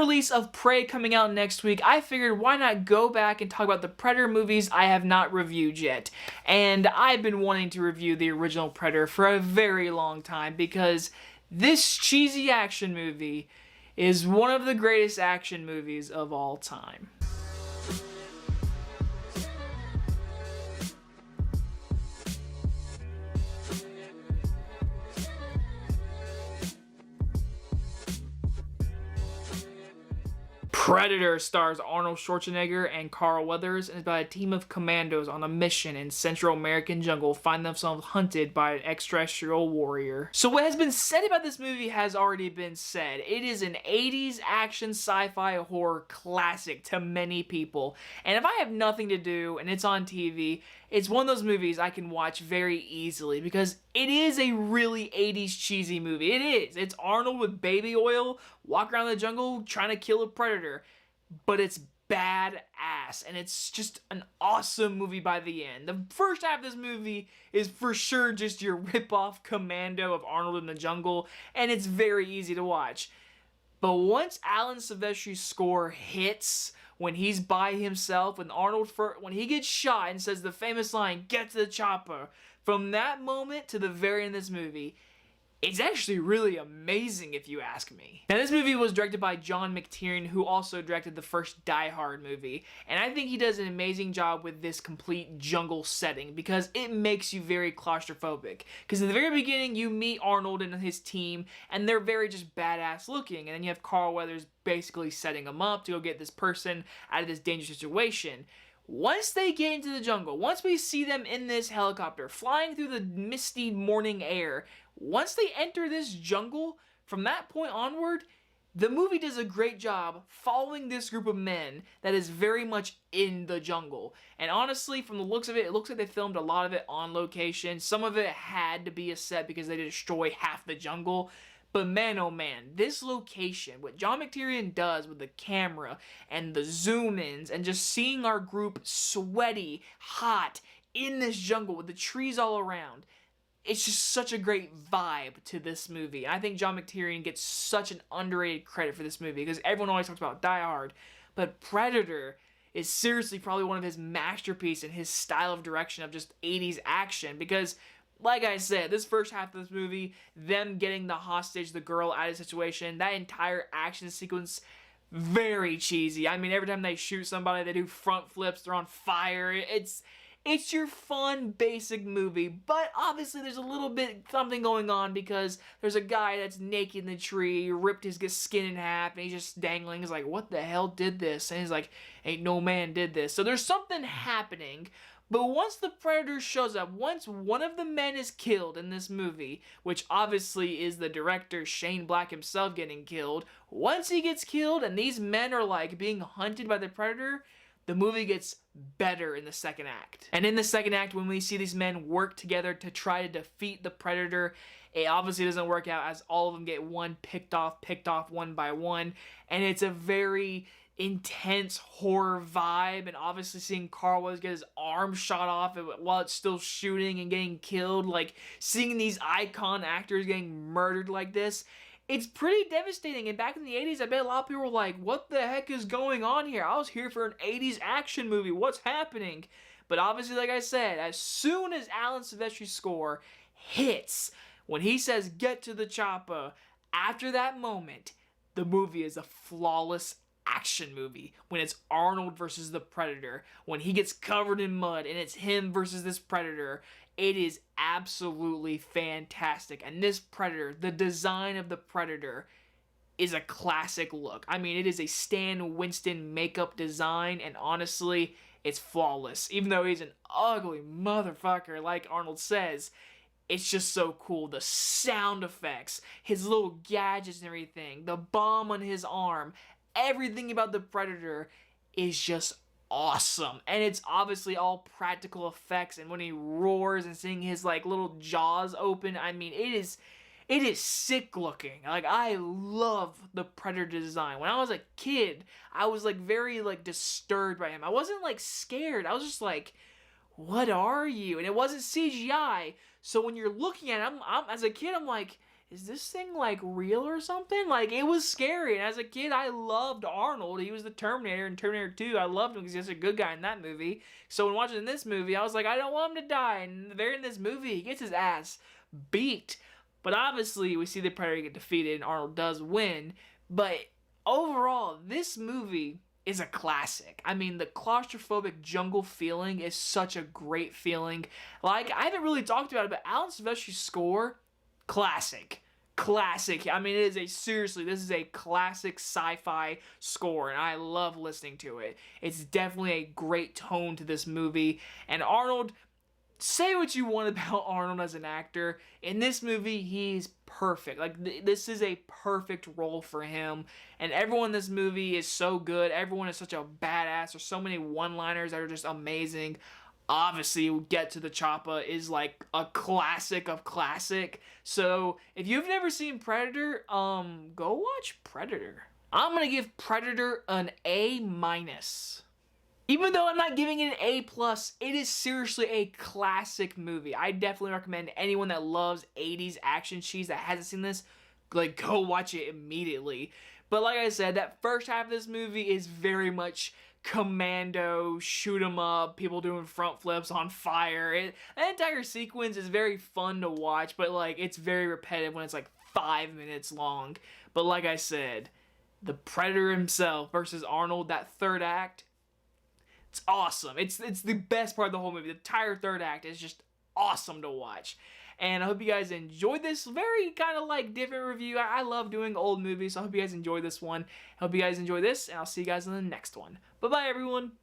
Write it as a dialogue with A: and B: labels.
A: release of Prey coming out next week, I figured why not go back and talk about the Predator movies I have not reviewed yet. And I've been wanting to review the original Predator for a very long time because this cheesy action movie is one of the greatest action movies of all time. Predator stars Arnold Schwarzenegger and Carl Weathers and is about a team of commandos on a mission in Central American jungle find themselves hunted by an extraterrestrial warrior. So what has been said about this movie has already been said. It is an 80s action sci-fi horror classic to many people. And if I have nothing to do and it's on TV, it's one of those movies I can watch very easily because it is a really 80s cheesy movie. It is. It's Arnold with baby oil, walking around the jungle trying to kill a predator. But it's badass, and it's just an awesome movie by the end. The first half of this movie is for sure just your rip-off Commando of Arnold in the jungle, and it's very easy to watch. But once Alan Silvestri's score hits, when he's by himself, when he gets shot and says the famous line, "Get to the chopper," from that moment to the very end of this movie, it's actually really amazing if you ask me. Now this movie was directed by John McTiernan, who also directed the first Die Hard movie, and I think he does an amazing job with this complete jungle setting because it makes you very claustrophobic. Because in the very beginning you meet Arnold and his team and they're very just badass looking, and then you have Carl Weathers basically setting them up to go get this person out of this dangerous situation. Once they get into the jungle, once we see them in this helicopter flying through the misty morning air, once they enter this jungle, from that point onward, the movie does a great job following this group of men that is very much in the jungle. And honestly, from the looks of it, it looks like they filmed a lot of it on location. Some of it had to be a set because they destroy half the jungle. But man, oh man, this location, what John McTiernan does with the camera and the zoom-ins and just seeing our group sweaty, hot, in this jungle with the trees all around, it's just such a great vibe to this movie. And I think John McTiernan gets such an underrated credit for this movie because everyone always talks about Die Hard, but Predator is seriously probably one of his masterpieces in his style of direction of just 80s action because, like I said, this first half of this movie, them getting the hostage, the girl out of the situation, that entire action sequence, very cheesy. I mean, every time they shoot somebody, they do front flips, they're on fire. It's your fun, basic movie, but obviously there's a little bit something going on because there's a guy that's naked in the tree, ripped his skin in half, and he's just dangling. He's like, what the hell did this? And he's like, ain't no man did this. So there's something happening. But once the Predator shows up, once one of the men is killed in this movie, which obviously is the director Shane Black himself getting killed, once he gets killed and these men are like being hunted by the Predator, the movie gets better in the second act. And in the second act, when we see these men work together to try to defeat the Predator, it obviously doesn't work out as all of them get picked off one by one. And it's a very intense horror vibe, and obviously seeing Carl Weathers get his arm shot off while it's still shooting and getting killed, like seeing these icon actors getting murdered like this, it's pretty devastating. And back in the 80s, I bet a lot of people were like, what the heck is going on here? I was here for an 80s action movie. What's happening? But obviously, like I said, as soon as Alan Silvestri's score hits, when he says, get to the chopper, after that moment, the movie is a flawless action movie. When it's Arnold versus the Predator, when he gets covered in mud and it's him versus this Predator, it is absolutely fantastic. And this Predator, the design of the Predator, is a classic look. I mean, it is a Stan Winston makeup design, and honestly, it's flawless. Even though he's an ugly motherfucker, like Arnold says, it's just so cool. The sound effects, his little gadgets and everything, the bomb on his arm, everything about the Predator is just awesome. And it's obviously all practical effects, and when he roars and seeing his like little jaws open, I mean, it is sick looking. Like, I love the Predator design. When I was a kid, I was like very like disturbed by him. I wasn't like scared. I was just like, what are you? And it wasn't CGI. So when you're looking at him, as a kid, I'm like, is this thing like real or something? Like, it was scary. And as a kid, I loved Arnold. He was the Terminator in Terminator 2. I loved him because he's a good guy in that movie. So when watching this movie, I was like, I don't want him to die. And they're in this movie, he gets his ass beat. But obviously, we see the Predator get defeated and Arnold does win. But overall, this movie is a classic. I mean, the claustrophobic jungle feeling is such a great feeling. Like, I haven't really talked about it, but Alan Silvestri's score, classic. Classic. I mean, it is seriously, this is a classic sci-fi score, and I love listening to it. It's definitely a great tone to this movie, and Arnold, say what you want about Arnold as an actor, in this movie, he's perfect. Like, this is a perfect role for him, and everyone in this movie is so good. Everyone is such a badass. There's so many one-liners that are just amazing. Obviously, Get to the Choppa is like a classic of classic. So, if you've never seen Predator, go watch Predator. I'm gonna give Predator an A-. Even though I'm not giving it an A+, it is seriously a classic movie. I definitely recommend anyone that loves 80s action cheese that hasn't seen this, like, go watch it immediately. But like I said, that first half of this movie is very much commando, shoot 'em up, people doing front flips on fire. That entire sequence is very fun to watch, but like, it's very repetitive when it's like 5 minutes long. But like I said, the Predator himself versus Arnold, that third act, it's awesome. It's the best part of the whole movie. The entire third act is just awesome to watch. And I hope you guys enjoyed this very kind of like different review. I love doing old movies, so I hope you guys enjoyed this one. I hope you guys enjoy this, and I'll see you guys in the next one. Bye-bye, everyone.